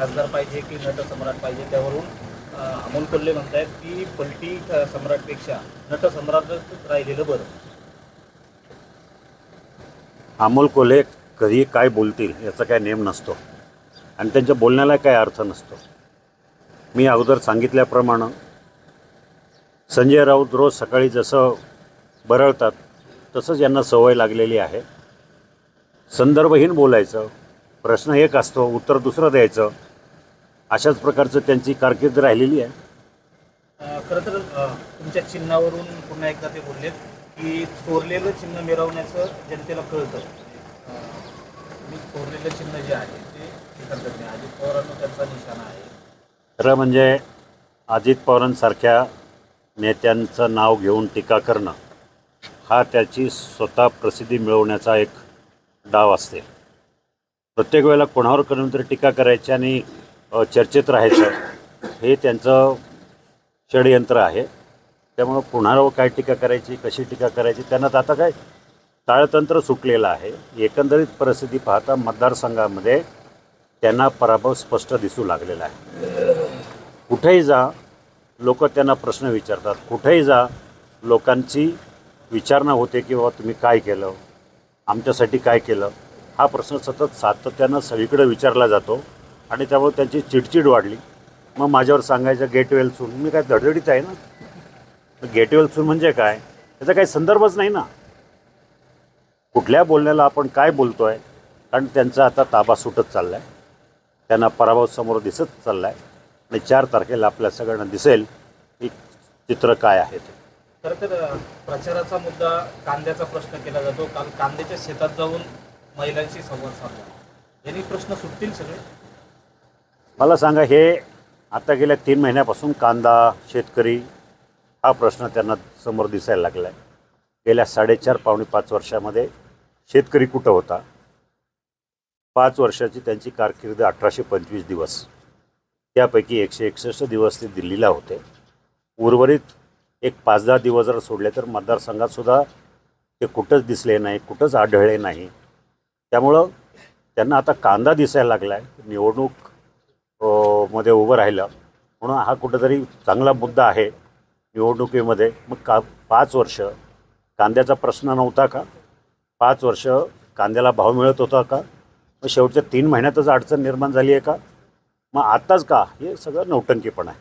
खासदार पाहिजे की नटसम्राट पाहिजे, त्यावरून अमोल कोल्हे म्हणतायत की पलटी सम्राटपेक्षा नटसम्राटच राहिलेलं बरं. अमोल कोल्हे कधी काय बोलतील याचा काय नेम नसतो आणि त्यांच्या बोलण्याला काय अर्थ नसतो. मी अगोदर सांगितल्याप्रमाणे संजय राऊत रोज सकाळी जसं बरळतात तसंच यांना सवय लागलेली आहे. संदर्भहीन बोलायचं, प्रश्न एक असतो उत्तर दुसरं द्यायचं, अशाच प्रकारचं त्यांची कारकीर्द राहिलेली आहे. खरं तर तुमच्या चिन्हावरून पुन्हा एकदा ते बोललेत की चोरलेलं चिन्ह मिरवण्याचं जनतेला कळतं. तुम्ही चोरलेलं चिन्ह जे आहे ते करतात नाही. अजित पवारांना त्यांचा निशाणा आहे. खरं म्हणजे अजित पवारांसारख्या नेत्यांचं नाव घेऊन टीका करणं हा त्याची स्वतः प्रसिद्धी मिळवण्याचा एक डाव असते. प्रत्येक वेळेला कोणावर करून तरी टीका करायची आणि चर्चेत राहायचं हे त्यांचं षडयंत्र आहे. त्यामुळं कुणावर काय टीका करायची, कशी टीका करायची, त्यांना आता काय ताळतंत्र सुटलेलं आहे. एकंदरीत परिस्थिती पाहता मतदारसंघामध्ये त्यांना पराभव स्पष्ट दिसू लागलेला आहे. कुठेही जा लोक त्यांना प्रश्न विचारतात, कुठेही जा लोकांची विचारणा होते की बाबा तुम्ही काय केलं, आमच्यासाठी काय केलं, हा प्रश्न सतत सातत्यानं सगळीकडे विचारला जातो आणि त्यामुळे त्यांची चिडचिड वाढली. मग माझ्यावर सांगायचं गेट वेल सून, मी काय धडधडीत आहे ना. गेट वेल सून म्हणजे काय, त्याचा काही संदर्भच नाही ना. कुठल्या बोलण्याला आपण काय बोलतो आहे, कारण त्यांचा आता ताबा सुटत चालला आहे, त्यांना पराभव समोर दिसत चालला आहे आणि 4 तारखेला आपल्या सगळ्यांना दिसेल की चित्र काय आहे ते. खरं तर प्रचाराचा मुद्दा कांद्याचा प्रश्न केला जातो. काल कांद्याच्या शेतात जाऊन महिलांशी संवाद साधला. यांनी प्रश्न सुटतील सगळे? मला सांगा, हे आता गेल्या 3 महिन्यापासून कांदा शेतकरी हा प्रश्न त्यांना समोर दिसायला लागला आहे. गेल्या 4.5 पावणे 5 वर्षामध्ये शेतकरी कुठं होता. 5 वर्षाची त्यांची कारकीर्द 1825 दिवस, त्यापैकी 161 दिवस ते दिल्लीला होते. उर्वरित एक 5-10 दिवस जर सोडले तर मतदारसंघातसुद्धा ते कुठंच दिसले नाही, कुठंच आढळले नाही. त्यामुळं त्यांना आता कांदा दिसायला लागला आहे. निवडणूक मध्ये उभं राहिलं म्हणून हा कुठंतरी चांगला मुद्दा आहे निवडणुकीमध्ये. मग 5 वर्ष कांद्याचा प्रश्न नव्हता का? 5 वर्ष कांद्याला भाव मिळत होता का? मग शेवटच्या 3 महिन्यातच अडचण निर्माण झाली आहे का? मग आत्ताच का? हे सगळं नौटंकीपण आहे.